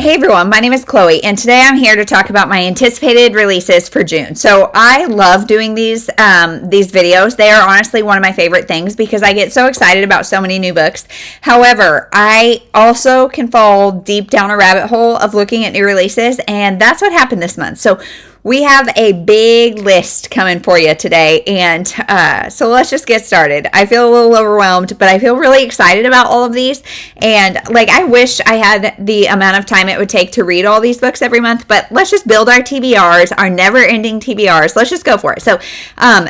Hey everyone, my name is Chloe, and today I'm here to talk about my anticipated releases for June. So I love doing these videos. They are honestly one of my favorite things because I get so excited about so many new books. However, I also can fall deep down a rabbit hole of looking at new releases, and that's what happened this month. So we have a big list coming for you today, and so let's just get started. I feel a little overwhelmed, but I feel really excited about all of these, and I wish I had the amount of time it would take to read all these books every month, but let's just build our TBRs, our never-ending TBRs. Let's just go for it. So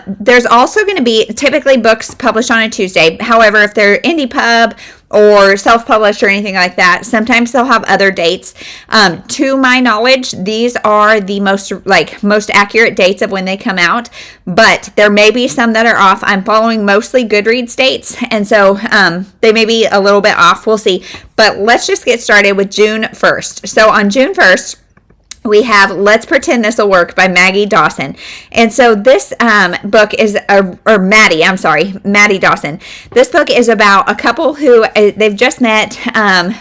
there's also going to be typically books published on a Tuesday. However, if they're indie pub or self-published or anything like that, sometimes they'll have other dates. To my knowledge, these are the most accurate dates of when they come out, but there may be some that are off. I'm following mostly Goodreads dates, and so they may be a little bit off. We'll see. But let's just get started with June 1st. So on June 1st, we have Let's Pretend This'll Work by Maddie Dawson. And so this book is, Maddie Dawson. This book is about a couple who, they've just met,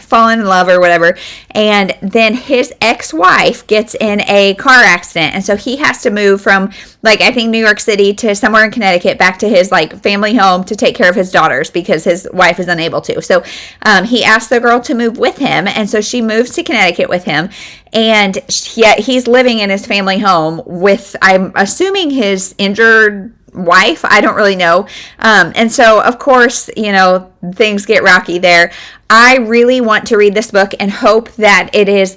fallen in love or whatever, and then his ex-wife gets in a car accident. And so he has to move from, I think New York City to somewhere in Connecticut back to his, family home to take care of his daughters because his wife is unable to. So he asked the girl to move with him, and so she moves to Connecticut with him. And yet he's living in his family home with, I'm assuming, his injured wife. I don't really know. And so, of course, things get rocky there. I really want to read this book and hope that it is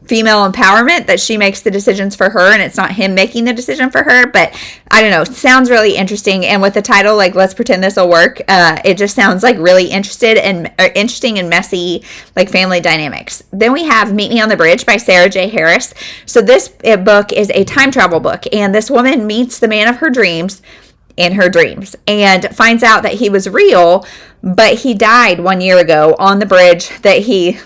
female empowerment, that she makes the decisions for her and it's not him making the decision for her. But I don't know, sounds really interesting. And with the title, Let's Pretend This'll Work, it just sounds really interesting and messy, family dynamics. Then we have Meet Me on the Bridge by Sarah J. Harris. So this book is a time travel book, and this woman meets the man of her dreams in her dreams and finds out that he was real, but he died 1 year ago on the bridge that he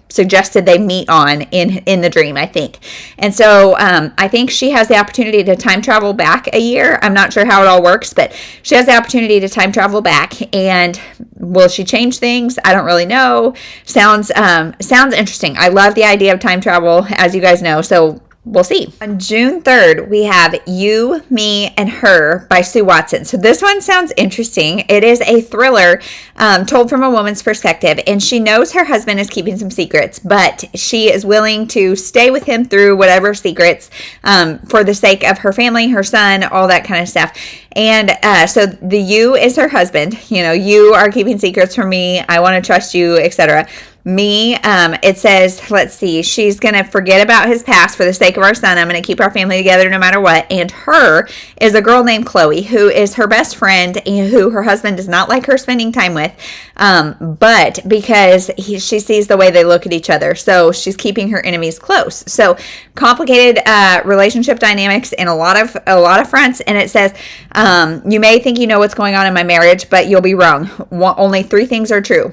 suggested they meet on in the dream, I think. And so I think she has the opportunity to time travel back a year. I'm not sure how it all works, but she has the opportunity to time travel back. And will she change things? I don't really know. Sounds interesting. I love the idea of time travel, as you guys know. So we'll see. On June 3rd, we have You, Me, and Her by Sue Watson. So this one sounds interesting. It is a thriller told from a woman's perspective, and she knows her husband is keeping some secrets, but she is willing to stay with him through whatever secrets for the sake of her family, her son, all that kind of stuff. And so the you is her husband. You are keeping secrets from me. I want to trust you, etc. Me, it says, let's see, she's going to forget about his past for the sake of our son. I'm going to keep our family together no matter what. And her is a girl named Chloe, who is her best friend and who her husband does not like her spending time with, but because she sees the way they look at each other. So she's keeping her enemies close. So complicated relationship dynamics in a lot of fronts. And it says, you may think you know what's going on in my marriage, but you'll be wrong. Only 3 things are true.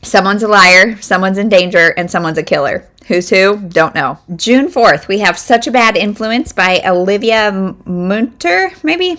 Someone's a liar, someone's in danger, and someone's a killer. Who's who? Don't know. June 4th, we have Such a Bad Influence by Olivia Muenter, maybe?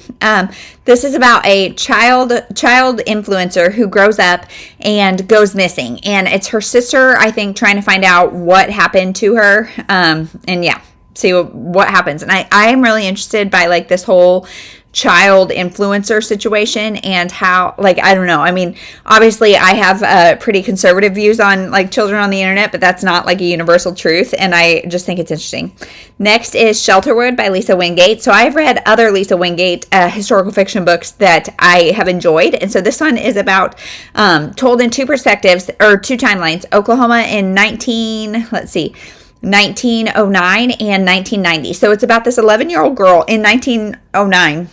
This is about a child influencer who grows up and goes missing. And it's her sister, I think, trying to find out what happened to her. And yeah, see what happens. And I am really interested by this whole child influencer situation and how, I don't know. I mean, obviously I have pretty conservative views on children on the internet, but that's not a universal truth. And I just think it's interesting. Next is Shelterwood by Lisa Wingate. So I've read other Lisa Wingate historical fiction books that I have enjoyed. And so this one is about told in 2 perspectives or 2 timelines. Oklahoma in 1909 and 1990. So it's about this 11-year-old girl in 1909.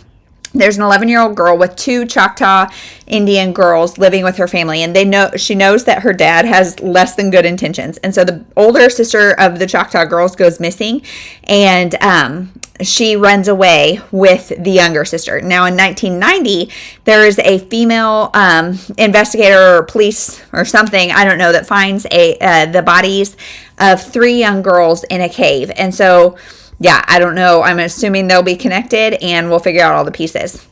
There's an 11-year-old girl with 2 Choctaw Indian girls living with her family, and she knows that her dad has less than good intentions. And so the older sister of the Choctaw girls goes missing, and she runs away with the younger sister. Now in 1990, there is a female investigator or police or something, I don't know, that finds the bodies of 3 young girls in a cave. And so yeah, I don't know. I'm assuming they'll be connected, and we'll figure out all the pieces.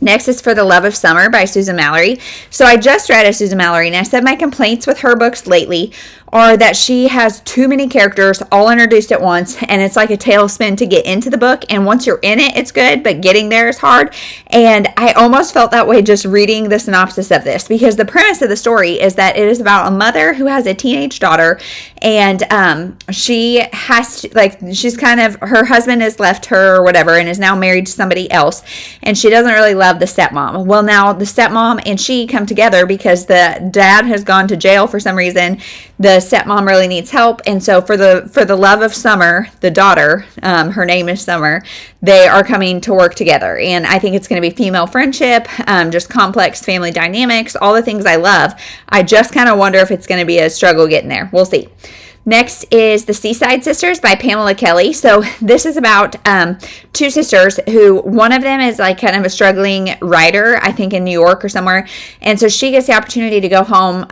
Next is For the Love of Summer by Susan Mallery. So I just read a Susan Mallery, and I said my complaints with her books lately are that she has too many characters all introduced at once, and it's like a tailspin to get into the book, and once you're in it, it's good, but getting there is hard. And I almost felt that way just reading the synopsis of this, because the premise of the story is that it is about a mother who has a teenage daughter, and she has to, like, she's kind of, her husband has left her or whatever and is now married to somebody else, and she doesn't really love the stepmom. Well, now the stepmom and she come together because the dad has gone to jail for some reason. The stepmom really needs help, and so for the love of Summer, the daughter, her name is Summer, they are coming to work together. And I think it's going to be female friendship, just complex family dynamics, all the things I love. I just kind of wonder if it's going to be a struggle getting there. We'll see. Next is The Seaside Sisters by Pamela Kelley. So this is about two sisters who, one of them is like kind of a struggling writer, I think in New York or somewhere. And so she gets the opportunity to go home.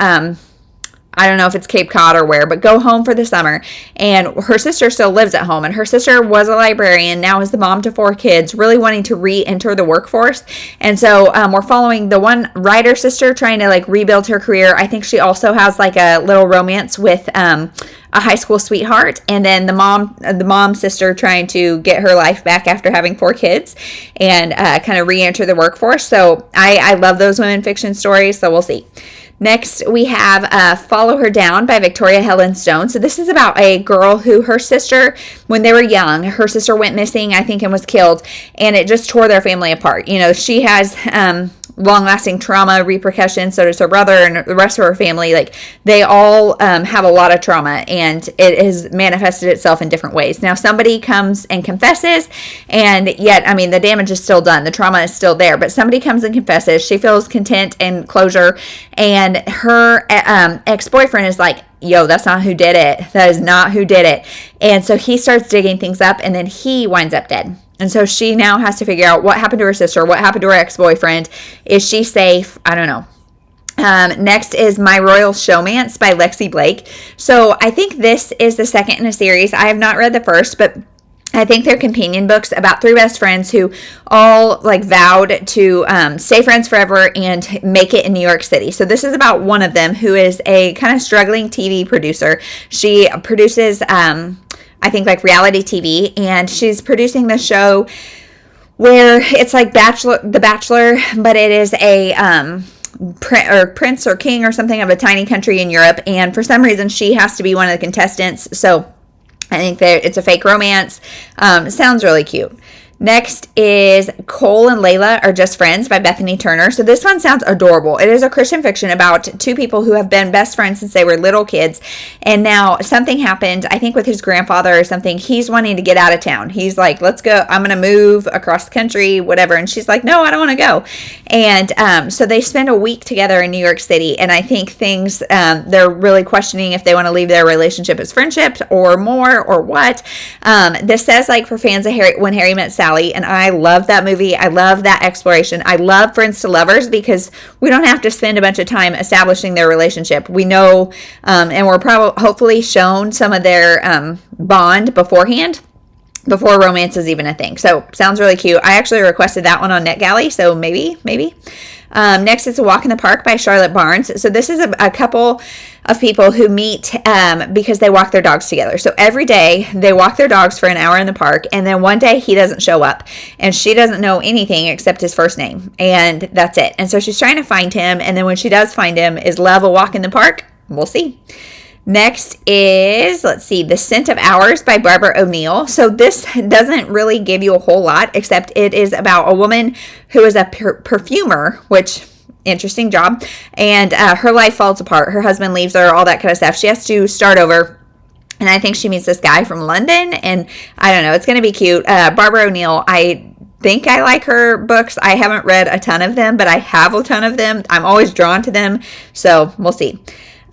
I don't know if it's Cape Cod or where, but go home for the summer. And her sister still lives at home. And her sister was a librarian, now is the mom to 4 kids, really wanting to re-enter the workforce. And so we're following the one writer sister trying to like rebuild her career. I think she also has like a little romance with a high school sweetheart. And then the mom sister trying to get her life back after having 4 kids and kind of re-enter the workforce. So I love those women fiction stories. So we'll see. Next, we have Follow Her Down by Victoria Helen Stone. So this is about a girl who her sister, when they were young, her sister went missing, I think, and was killed. And it just tore their family apart. You know, she has long-lasting trauma repercussions. So does her brother and the rest of her family. Like, they all have a lot of trauma. And it has manifested itself in different ways. Now, somebody comes and confesses. And yet, I mean, the damage is still done. The trauma is still there. But somebody comes and confesses. She feels content and closure. And her ex-boyfriend is like, yo, that's not who did it. That is not who did it. And so he starts digging things up, and then he winds up dead. And so she now has to figure out what happened to her sister, what happened to her ex-boyfriend. Is she safe? I don't know. Next is My Royal Showmance by Lexi Blake. So I think this is the second in a series. I have not read the first, but I think they're companion books about 3 best friends who all like vowed to stay friends forever and make it in New York City. So this is about one of them who is a kind of struggling TV producer. She produces, I think, like reality TV, and she's producing the show where it's like The Bachelor, but it is a prince or king or something of a tiny country in Europe. And for some reason, she has to be one of the contestants. So I think that it's a fake romance. Sounds really cute. Next is Cole and Laila Are Just Friends by Bethany Turner. So this one sounds adorable. It is a Christian fiction about 2 people who have been best friends since they were little kids. And now something happened, I think with his grandfather or something. He's wanting to get out of town. He's like, let's go. I'm going to move across the country, whatever. And she's like, no, I don't want to go. And so they spend a week together in New York City. And I think things, they're really questioning if they want to leave their relationship as friendship or more or what. This says like for fans of When Harry Met Sally. And I love that movie. I love that exploration. I love Friends to Lovers because we don't have to spend a bunch of time establishing their relationship. We know, and we're probably hopefully shown some of their bond beforehand, before romance is even a thing. So sounds really cute. I actually requested that one on NetGalley, so maybe. Next is A Walk in the Park by Charlotte Barnes. So this is a couple of people who meet because they walk their dogs together. So every day they walk their dogs for an hour in the park, and then one day he doesn't show up and she doesn't know anything except his first name, and that's it. And so she's trying to find him, and then when she does find him, is love a walk in the park? We'll see. Next is, let's see, The Scent of Hours by Barbara O'Neill. So this doesn't really give you a whole lot, except it is about a woman who is a perfumer, which, interesting job, and her life falls apart. Her husband leaves her, all that kind of stuff. She has to start over. And I think she meets this guy from London, and I don't know, it's going to be cute. Barbara O'Neill, I think I like her books. I haven't read a ton of them, but I have a ton of them. I'm always drawn to them, so we'll see.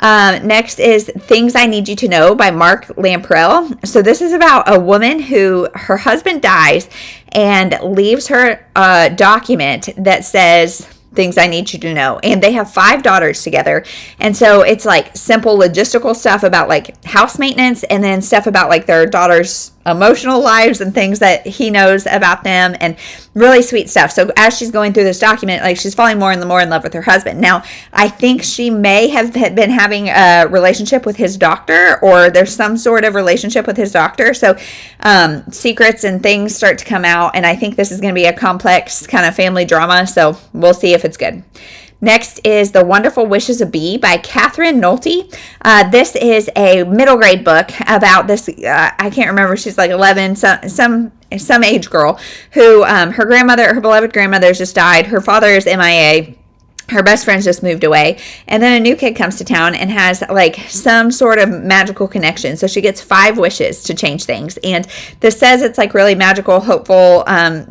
Next is Things I Need You to Know by Mark Lamprell. So this is about a woman who her husband dies and leaves her a document that says things I need you to know. And they have 5 daughters together. And so it's like simple logistical stuff about like house maintenance, and then stuff about like their daughters' emotional lives and things that he knows about them, and really sweet stuff. So as she's going through this document, like, she's falling more and more in love with her husband. Now, I think she may have been having a relationship with his doctor, or there's some sort of relationship with his doctor. So secrets and things start to come out, and I think this is going to be a complex kind of family drama. So we'll see if it's good. Next is The Wonderful Wishes of Bee by Kathrerin Nolte. This is a middle grade book about this, I can't remember, she's like 11, some age girl who, her beloved grandmother just died. Her father is MIA. Her best friends just moved away, and then a new kid comes to town and has like some sort of magical connection. So she gets 5 wishes to change things, and this says it's like really magical, hopeful,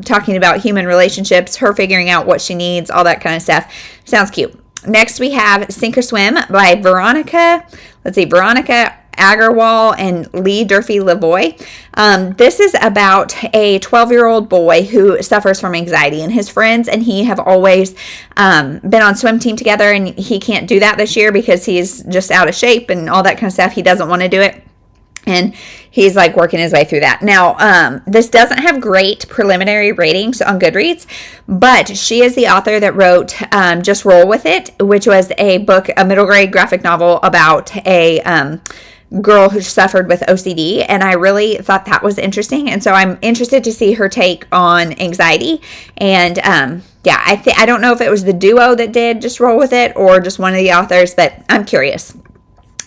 talking about human relationships, her figuring out what she needs, all that kind of stuff. Sounds cute. Next we have Sink or Swim by Veronica. Veronica Agarwal and Durfey Lavoie. This is about a 12-year-old boy who suffers from anxiety, and his friends and he have always been on swim team together, and he can't do that this year because he's just out of shape and all that kind of stuff. He doesn't want to do it, and he's like working his way through that. Now, this doesn't have great preliminary ratings on Goodreads, but she is the author that wrote Just Roll With It, which was a middle grade graphic novel about a girl who suffered with OCD, and I really thought that was interesting, and so I'm interested to see her take on anxiety. And I don't know if it was the duo that did Just Roll With It or just one of the authors, but I'm curious.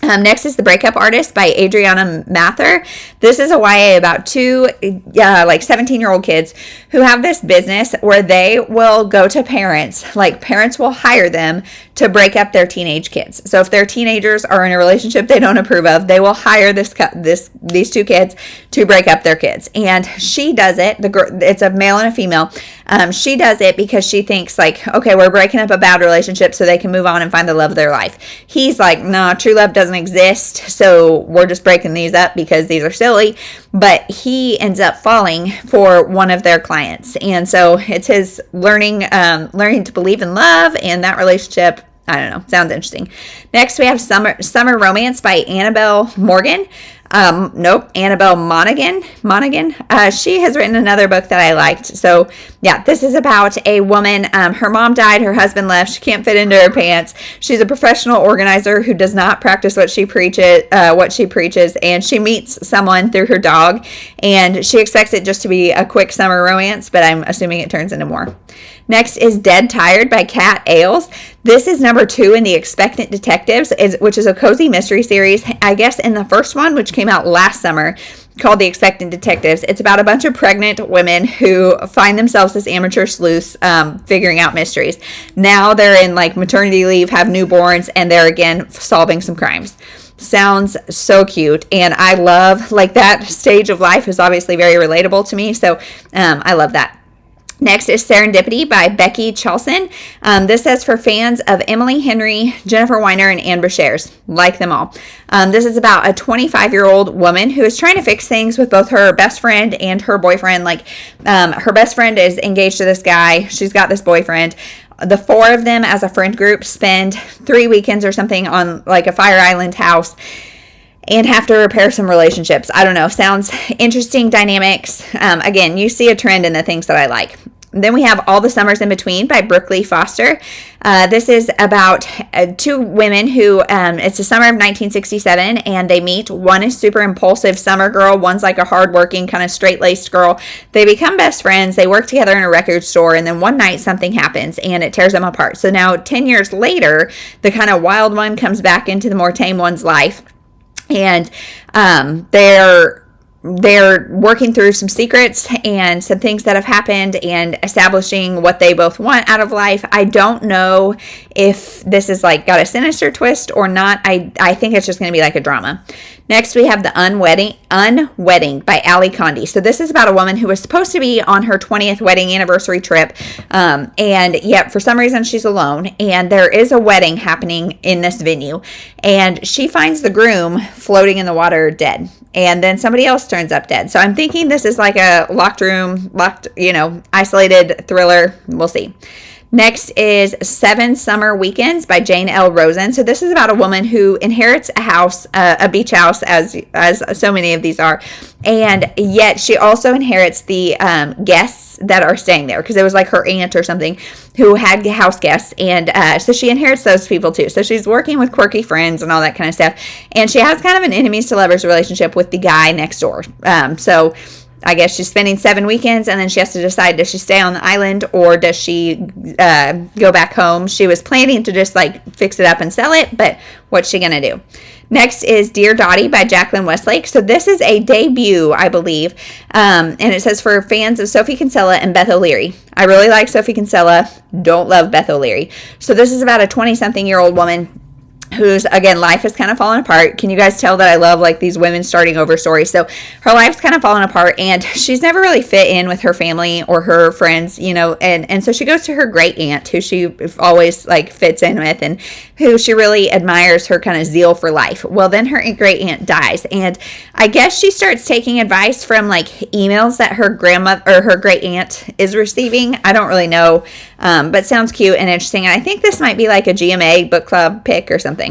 Next is The Breakup Artist by Adriana Mather. This is a YA about 2 like 17-year-old kids who have this business where they will go to parents, like parents will hire them to break up their teenage kids. So if their teenagers are in a relationship they don't approve of, they will hire these 2 kids to break up their kids. And she does it, it's a male and a female. She does it because she thinks like, okay, we're breaking up a bad relationship so they can move on and find the love of their life. He's like, nah, true love doesn't exist, so we're just breaking these up because these are silly. But he ends up falling for one of their clients, and so it's his learning to believe in love and that relationship. I don't know, sounds interesting. Next we have Summer Romance by Annabelle Morgan. Annabelle Monaghan. She has written another book that I liked. So yeah, this is about a woman. Her mom died, her husband left, she can't fit into her pants. She's a professional organizer who does not practice what she preaches, and she meets someone through her dog, and she expects it just to be a quick summer romance, but I'm assuming it turns into more. Next is Dead Tired by Kat Ailes. This is number 2 in the Expectant Detectives, which is a cozy mystery series. I guess in the first one, which came out last summer, called The Expectant Detectives, it's about a bunch of pregnant women who find themselves as amateur sleuths figuring out mysteries. Now they're in like maternity leave, have newborns, and they're again solving some crimes. Sounds so cute, and I love, like, that stage of life is obviously very relatable to me, so I love that. Next is Serendipity by Becky Chalson. This says for fans of Emily Henry, Jennifer Weiner, and Anne Brashares. Like them all. This is about a 25-year-old woman who is trying to fix things with both her best friend and her boyfriend. Like, her best friend is engaged to this guy. She's got this boyfriend. The 4 of them as a friend group spend 3 weekends or something on like a Fire Island house and have to repair some relationships. I don't know. Sounds interesting dynamics. Again, you see a trend in the things that I like. Then we have All the Summers in Between by Brooklyn Foster. This is about 2 women who, it's the summer of 1967, and they meet. One is super impulsive summer girl. One's like a hardworking, kind of straight-laced girl. They become best friends. They work together in a record store, and then one night something happens, and it tears them apart. So now, 10 years later, the kind of wild one comes back into the more tame one's life, and they're working through some secrets and some things that have happened and establishing what they both want out of life. I don't know if this is like got a sinister twist or not. I think it's just going to be like a drama. Next, we have The Unwedding by Ali Condi. So this is about a woman who was supposed to be on her 20th wedding anniversary trip, and yet for some reason she's alone, and there is a wedding happening in this venue, and she finds the groom floating in the water dead, and then somebody else turns up dead. So I'm thinking this is like a locked room, isolated thriller. We'll see. Next is 7 Summer Weekends by Jane L. Rosen. So this is about a woman who inherits a house, a beach house, as so many of these are, and yet she also inherits the guests that are staying there, because it was like her aunt or something who had house guests, and so she inherits those people too. So she's working with quirky friends and all that kind of stuff, and she has kind of an enemies to lovers relationship with the guy next door. So I guess she's spending 7 weekends, and then she has to decide, does she stay on the island or does she go back home? She was planning to just like fix it up and sell it, but what's she gonna do? Next is Dear Dottie by Jacqueline Westlake. So this is a debut, I believe, and it says for fans of Sophie Kinsella and Beth O'Leary. I really like Sophie Kinsella, don't love Beth O'Leary. So this is about a 20-something-year-old woman whose, again, life has kind of fallen apart. Can you guys tell that I love like these women starting over stories? So her life's kind of fallen apart, and she's never really fit in with her family or her friends, you know, and so she goes to her great aunt, who she always like fits in with, and who she really admires her kind of zeal for life. Well, then her great aunt dies, and I guess she starts taking advice from like emails that her grandmother or her great aunt is receiving. I don't really know, but sounds cute and interesting. And I think this might be like a GMA book club pick or something.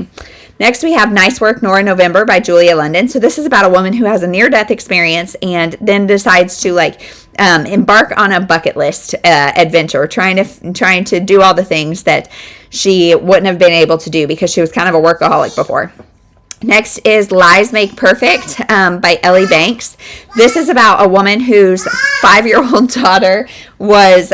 Next, we have Nice Work, Nora November by Julia London. So this is about a woman who has a near-death experience and then decides to like embark on a bucket list adventure, trying to do all the things that she wouldn't have been able to do because she was kind of a workaholic before. Next is Lies Make Perfect by Ellie Banks. This is about a woman whose 5-year-old daughter was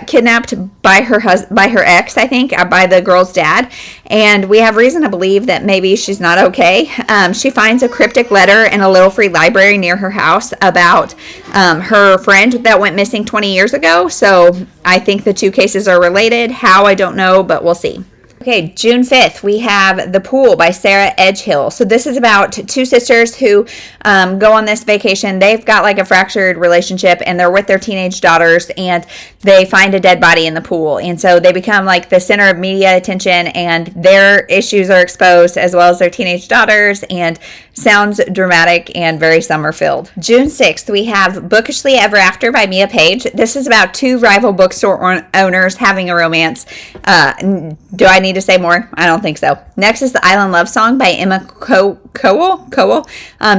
kidnapped by her ex, I think, by the girl's dad, and we have reason to believe that maybe she's not okay. She finds a cryptic letter in a little free library near her house about her friend that went missing 20 years ago, so I think the two cases are related. How, I don't know, but we'll see. Okay, June 5th, we have The Pool by Sarah Edgehill. So this is about 2 sisters who go on this vacation. They've got like a fractured relationship, and they're with their teenage daughters, and they find a dead body in the pool. And so they become like the center of media attention, and their issues are exposed as well as their teenage daughters, and sounds dramatic and very summer-filled. June 6th, we have Bookishly Ever After by Mia Page. This is about 2 rival bookstore owners having a romance. Do I need to say more? I don't think so. Next is The Island Love Song by Emma Cowell.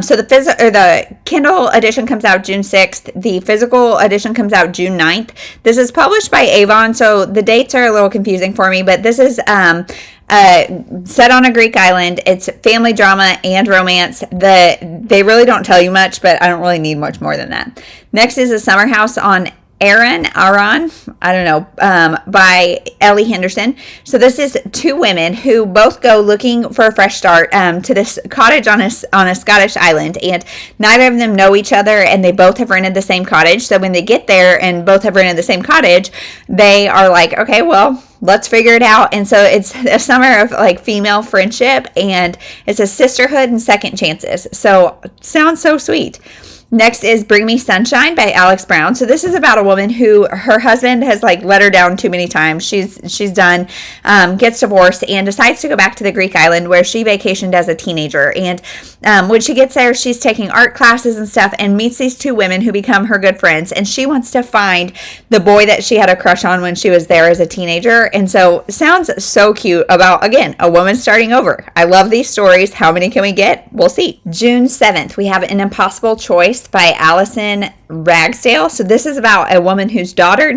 So the Kindle edition comes out June 6th. The physical edition comes out June 9th. This is published by Avon, so the dates are a little confusing for me, but this is set on a Greek island. It's family drama and romance. They really don't tell you much, but I don't really need much more than that. Next is A Summer House on Aran, I don't know, by Ellie Henderson. So this is 2 women who both go looking for a fresh start to this cottage on a Scottish island, and neither of them know each other, and they both have rented the same cottage. So when they get there and both have rented the same cottage, they are like, okay, well, let's figure it out. And so it's a summer of like female friendship, and it's a sisterhood and second chances. So sounds so sweet. Next is Bring Me Sunshine by Alex Brown. So this is about a woman who her husband has like let her down too many times. She's done, gets divorced, and decides to go back to the Greek island where she vacationed as a teenager. And when she gets there, she's taking art classes and stuff, and meets these 2 women who become her good friends. And she wants to find the boy that she had a crush on when she was there as a teenager. And so sounds so cute about, again, a woman starting over. I love these stories. How many can we get? We'll see. June 7th, we have An Impossible Choice by Allison Ragsdale. So this is about a woman whose daughter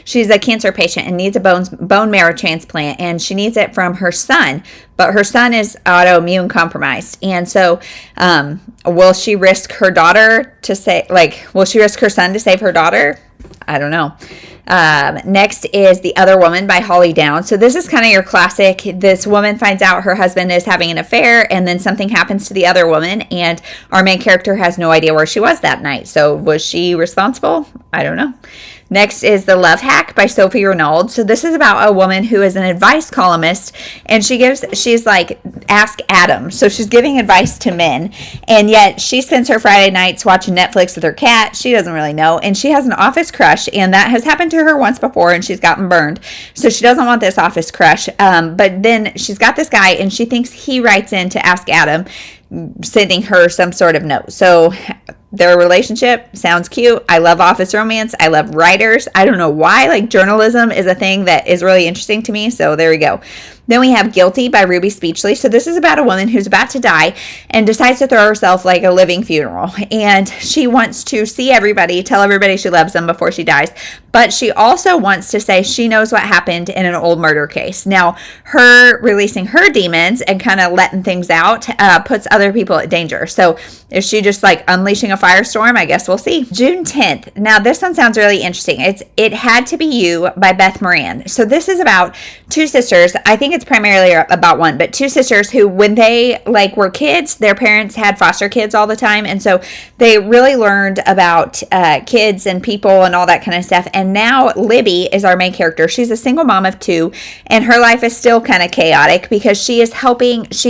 she's a cancer patient and needs a bone marrow transplant, and she needs it from her son, but her son is autoimmune compromised. And so will she risk her son to save her daughter? I don't know. Next is The Other Woman by Holly Downs. So this is kind of your classic. This woman finds out her husband is having an affair, and then something happens to the other woman, and our main character has no idea where she was that night. So was she responsible? I don't know. Next is The Love Hack by Sophie Renaud. So this is about a woman who is an advice columnist, and she's like Ask Adam. So she's giving advice to men, and yet she spends her Friday nights watching Netflix with her cat. She doesn't really know, and she has an office crush, and that has happened to her once before, and she's gotten burned. So she doesn't want this office crush, but then she's got this guy, and she thinks he writes in to Ask Adam, sending her some sort of note. So their relationship sounds cute. I love office romance. I love writers. I don't know why. Like, journalism is a thing that is really interesting to me. So there we go. Then we have Guilty by Ruby Speechley. So this is about a woman who's about to die and decides to throw herself like a living funeral. And she wants to see everybody, tell everybody she loves them before she dies. But she also wants to say she knows what happened in an old murder case. Now, her releasing her demons and kind of letting things out puts other people at danger. So is she just like unleashing a firestorm? I guess we'll see. June 10th. Now, this one sounds really interesting. It Had to Be You by Beth Moran. So this is about two sisters. I think it's primarily about one, but two sisters who, when they like were kids, their parents had foster kids all the time. And so they really learned about kids and people and all that kind of stuff. And now Libby is our main character. She's a single mom of two, and her life is still kind of chaotic because she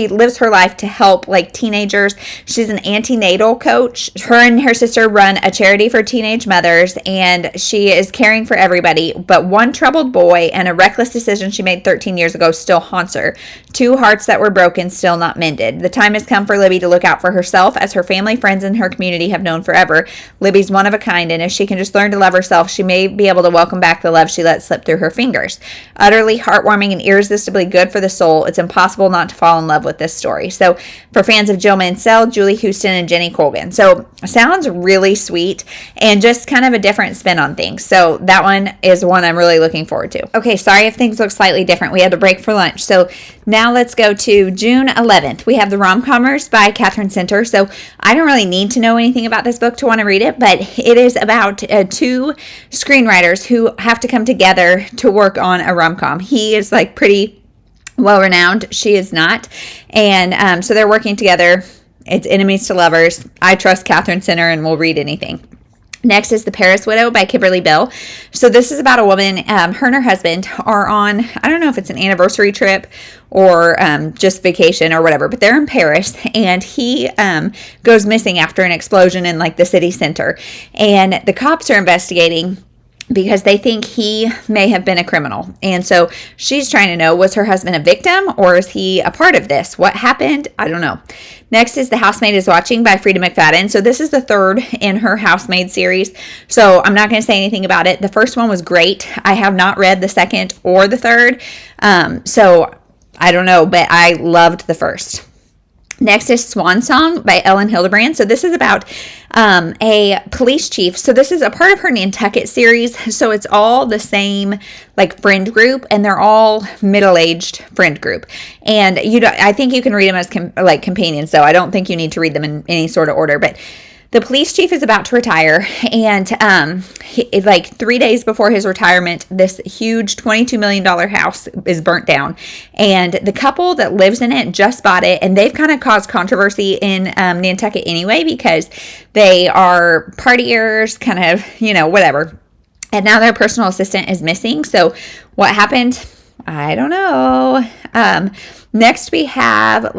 lives her life to help like teenagers. She's an antenatal coach. Her and her sister run a charity for teenage mothers, and she is caring for everybody. But one troubled boy and a reckless decision she made 13 years ago still haunts her. Two hearts that were broken, still not mended. The time has come for Libby to look out for herself, as her family, friends, and her community have known forever. Libby's one of a kind, and if she can just learn to love herself, she may be able to welcome back the love she let slip through her fingers. Utterly heartwarming and irresistibly good for the soul. It's impossible not to fall in love with this story. So for fans of Jill Mansell, Julie Houston, and Jenny Colgan. So sounds really sweet and just kind of a different spin on things. So that one is one I'm really looking forward to. Okay, sorry if things look slightly different. We had to break for lunch. So now let's go to June 11th. We have The Rom-Commers by Kathrerin Center. So I don't really need to know anything about this book to want to read it, but it is about two screenwriters who have to come together to work on a rom-com. He is like pretty well-renowned. She is not. And so they're working together. It's enemies to lovers. I trust Kathrerin Center and will read anything. Next is The Paris Widow by Kimberly Bell. So this is about a woman, her and her husband are on, I don't know if it's an anniversary trip or just vacation or whatever, but they're in Paris, and he goes missing after an explosion in like the city center. And the cops are investigating because they think he may have been a criminal. And so she's trying to know, was her husband a victim or is he a part of this? What happened? I don't know. Next is The Housemaid is Watching by Frida McFadden. So this is the third in her Housemaid series. So I'm not going to say anything about it. The first one was great. I have not read the second or the third. So I don't know, but I loved the first. Next is Swan Song by Ellen Hildebrand. So this is about a police chief. So this is a part of her Nantucket series. So it's all the same like friend group, and they're all middle-aged friend group. And I think you can read them as companions. So I don't think you need to read them in any sort of order. But the police chief is about to retire, and like 3 days before his retirement, this huge $22 million house is burnt down, and the couple that lives in it just bought it, and they've kind of caused controversy in Nantucket anyway because they are partiers, kind of, whatever. And now their personal assistant is missing. So what happened? I don't know. Next we have,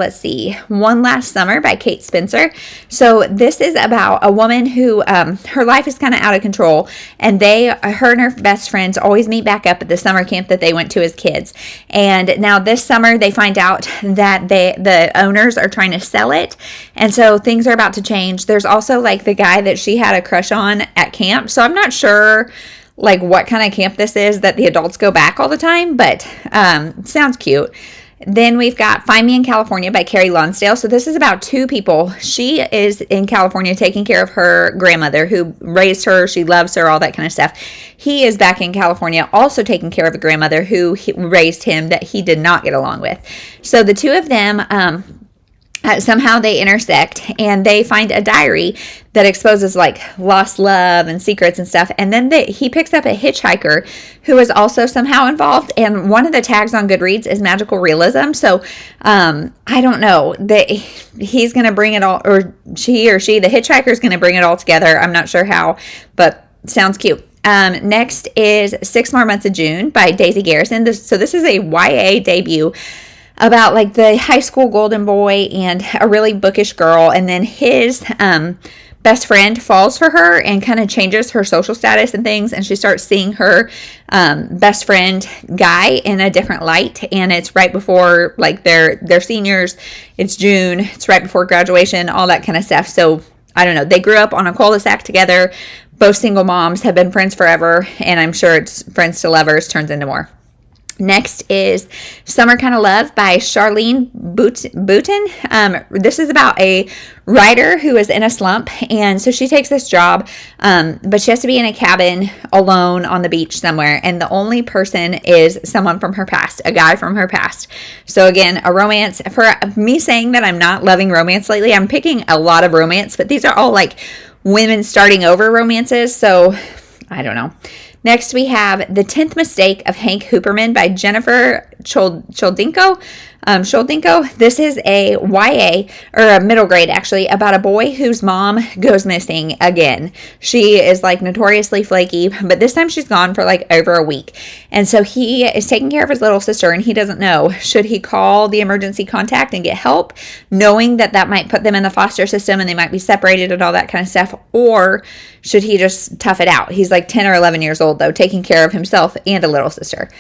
One Last Summer by Kate Spencer. So this is about a woman who, her life is kind of out of control, and her and her best friends always meet back up at the summer camp that they went to as kids. And now this summer they find out that the owners are trying to sell it, and so things are about to change. There's also like the guy that she had a crush on at camp. So I'm not sure like what kind of camp this is that the adults go back all the time, but sounds cute. Then we've got Find Me in California by Carrie Lonsdale. So this is about two people. She is in California taking care of her grandmother who raised her. She loves her, all that kind of stuff. He is back in California also taking care of a grandmother who raised him that he did not get along with. So the two of them somehow they intersect, and they find a diary that exposes like lost love and secrets and stuff. And then he picks up a hitchhiker who is also somehow involved. And one of the tags on Goodreads is magical realism. So I don't know that he's going to bring it all, or she, the hitchhiker is going to bring it all together. I'm not sure how, but sounds cute. Next is 6 More Months of June by Daisy Garrison. So this is a YA debut about like the high school golden boy and a really bookish girl, and then his best friend falls for her and kind of changes her social status and things, and she starts seeing her best friend guy in a different light. And it's right before like they're seniors. It's June. It's right before graduation, all that kind of stuff. So I don't know. They grew up on a cul-de-sac together. Both single moms, have been friends forever, and I'm sure it's friends to lovers turns into more. Next is Summer Kind of Love by Charlene Booten. This is about a writer who is in a slump, and so she takes this job, but she has to be in a cabin alone on the beach somewhere, and the only person is someone from her past, a guy from her past. So again, a romance. For me saying that I'm not loving romance lately, I'm picking a lot of romance, but these are all like women starting over romances, so I don't know. Next, we have The 10th Mistake of Hank Hooperman by Jennifer Choldinko. This is a YA, or a middle grade actually, about a boy whose mom goes missing again. She is like notoriously flaky, but this time she's gone for like over a week. And so he is taking care of his little sister, and he doesn't know, should he call the emergency contact and get help, knowing that that might put them in the foster system and they might be separated and all that kind of stuff, or should he just tough it out? He's like 10 or 11 years old though, taking care of himself and a little sister.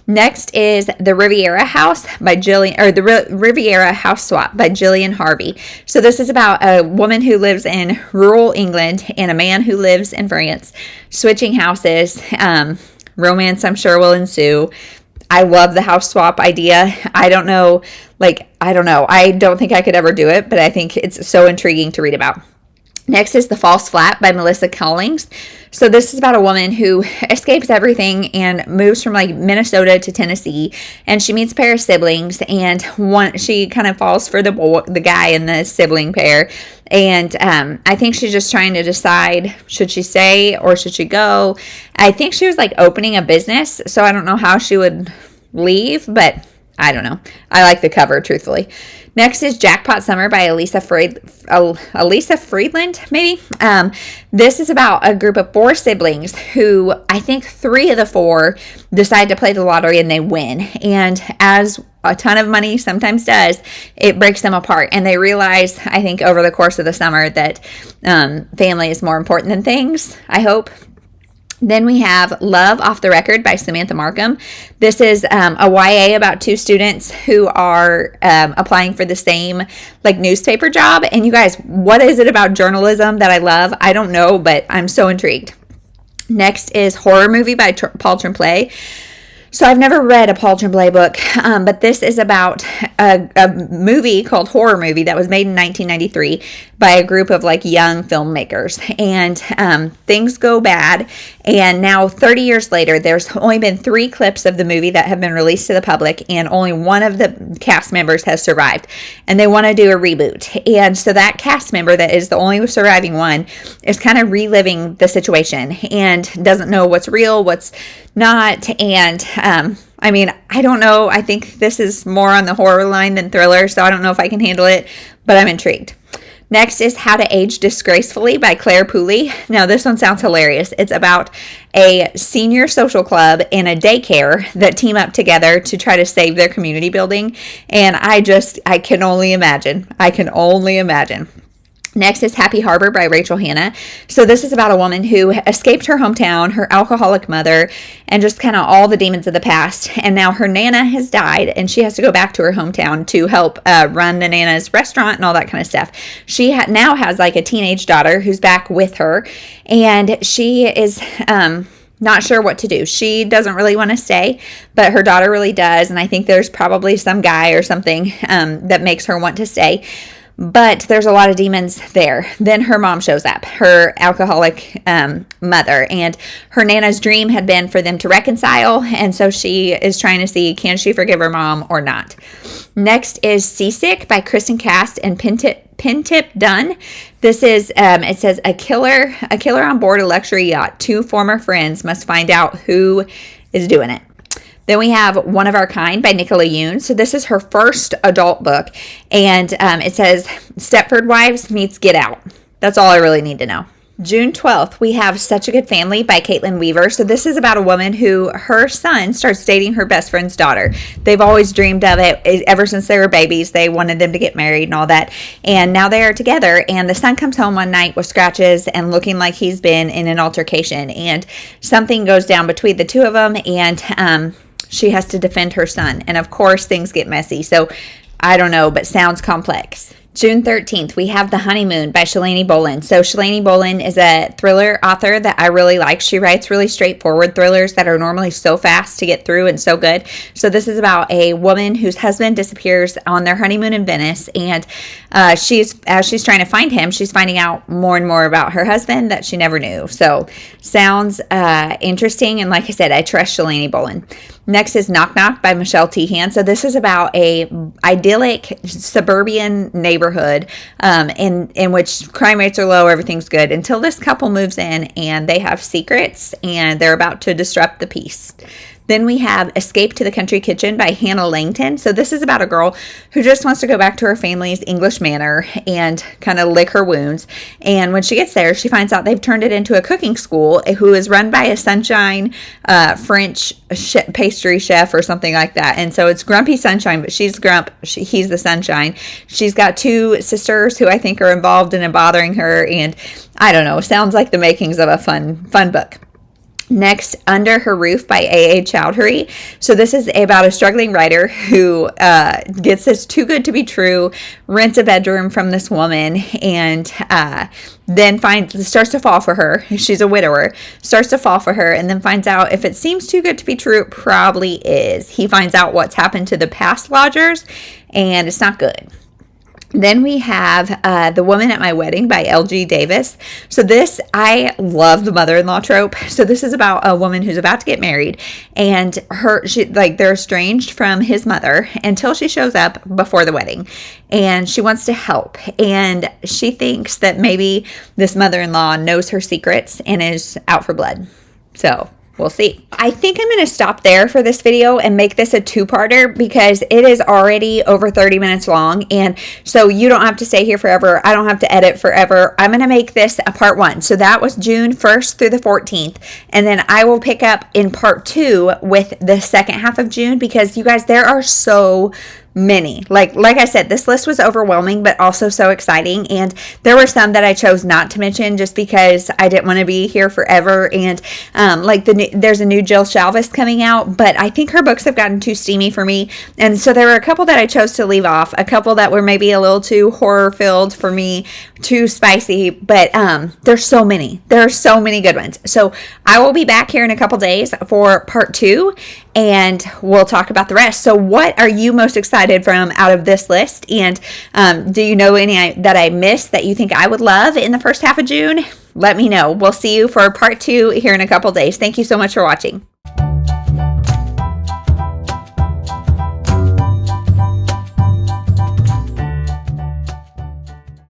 Next is The Riviera House by The Riviera House Swap by Gillian Harvey. So this is about a woman who lives in rural England and a man who lives in France, switching houses. Romance, I'm sure, will ensue. I love the house swap idea. I don't know. I don't think I could ever do it, but I think it's so intriguing to read about. Next is The False Flat by Melissa Collings. So this is about a woman who escapes everything and moves from like Minnesota to Tennessee, and she meets a pair of siblings, and she kind of falls for the guy in the sibling pair, and I think she's just trying to decide, should she stay or should she go? I think she was like opening a business, so I don't know how she would leave, but I don't know. I like the cover, truthfully. Next is Jackpot Summer by Elisa Friedland, maybe. This is about a group of 4 siblings who, I think 3 of the 4 decide to play the lottery and they win. And as a ton of money sometimes does, it breaks them apart. And they realize, I think over the course of the summer, that family is more important than things, I hope. Then we have Love Off the Record by Samantha Markham. This is a YA about 2 students who are applying for the same like newspaper job. And you guys, what is it about journalism that I love? I don't know, but I'm so intrigued. Next is Horror Movie by Paul Tremblay. So I've never read a Paul Tremblay book, but this is about a movie called Horror Movie that was made in 1993 by a group of like young filmmakers, and things go bad, and now 30 years later there's only been 3 clips of the movie that have been released to the public, and only one of the cast members has survived, and they want to do a reboot. And so that cast member that is the only surviving one is kind of reliving the situation and doesn't know what's real, what's not. And I mean, I don't know. I think this is more on the horror line than thriller, so I don't know if I can handle it, but I'm intrigued. Next is How to Age Disgracefully by Claire Pooley. Now, this one sounds hilarious. It's about a senior social club and a daycare that team up together to try to save their community building. And I can only imagine. Next is Happy Harbor by Rachel Hanna. So this is about a woman who escaped her hometown, her alcoholic mother, and just kind of all the demons of the past. And now her Nana has died, and she has to go back to her hometown to help run the Nana's restaurant and all that kind of stuff. She now has like a teenage daughter who's back with her, and she is not sure what to do. She doesn't really want to stay, but her daughter really does, and I think there's probably some guy or something that makes her want to stay. But there's a lot of demons there. Then her mom shows up, her alcoholic mother, and her Nana's dream had been for them to reconcile, and so she is trying to see, can she forgive her mom or not. Next is Seasick by Kristen Cast and Pintip Dunn. This is, it says, a killer on board a luxury yacht. 2 former friends must find out who is doing it. Then we have One of Our Kind by Nicola Yoon. So this is her first adult book, and it says Stepford Wives meets Get Out. That's all I really need to know. June 12th, we have Such a Good Family by Caitlin Weaver. So this is about a woman who, her son starts dating her best friend's daughter. They've always dreamed of it ever since they were babies. They wanted them to get married and all that. And now they are together, and the son comes home one night with scratches and looking like he's been in an altercation. And something goes down between the 2 of them, and she has to defend her son. And of course, things get messy. So I don't know, but sounds complex. June 13th, we have The Honeymoon by Shalani Bolin. So Shalani Bolin is a thriller author that I really like. She writes really straightforward thrillers that are normally so fast to get through and so good. So this is about a woman whose husband disappears on their honeymoon in Venice, and as she's trying to find him, she's finding out more and more about her husband that she never knew. So sounds interesting, and like I said, I trust Shalani Bolin. Next is Knock Knock by Michelle Tehan. So this is about a idyllic suburban neighborhood in which crime rates are low, everything's good, until this couple moves in and they have secrets and they're about to disrupt the peace. Then we have Escape to the Country Kitchen by Hannah Langton. So this is about a girl who just wants to go back to her family's English manor and kind of lick her wounds. And when she gets there, she finds out they've turned it into a cooking school who is run by a Sunshine French pastry chef or something like that. And so it's Grumpy Sunshine, but she's Grump. He's the Sunshine. She's got two sisters who I think are involved in bothering her. And I don't know, sounds like the makings of a fun book. Next, Under Her Roof by A.A. Chowdhury. So this is about a struggling writer who gets this too good to be true, rents a bedroom from this woman, and then starts to fall for her. She's a widower, starts to fall for her, and then finds out if it seems too good to be true, it probably is. He finds out what's happened to the past lodgers, and it's not good. Then we have The Woman at My Wedding by L.G. Davis. So this, I love the mother-in-law trope. So this is about a woman who's about to get married, and they're estranged from his mother until she shows up before the wedding, and she wants to help, and she thinks that maybe this mother-in-law knows her secrets and is out for blood. So we'll see. I think I'm going to stop there for this video and make this a two-parter because it is already over 30 minutes long. And so you don't have to stay here forever. I don't have to edit forever. I'm going to make this a part 1. So that was June 1st through the 14th. And then I will pick up in part 2 with the second half of June because you guys, there are so many. Like I said, this list was overwhelming, but also so exciting. And there were some that I chose not to mention just because I didn't want to be here forever. And there's a new Jill Shalvis coming out, but I think her books have gotten too steamy for me. And so there were a couple that I chose to leave off, a couple that were maybe a little too horror filled for me, too spicy, but there's so many. There are so many good ones. So I will be back here in a couple days for part 2, and we'll talk about the rest. So what are you most excited from out of this list? And do you know any that I missed that you think I would love in the first half of June? Let me know. We'll see you for part 2 here in a couple days. Thank you so much for watching.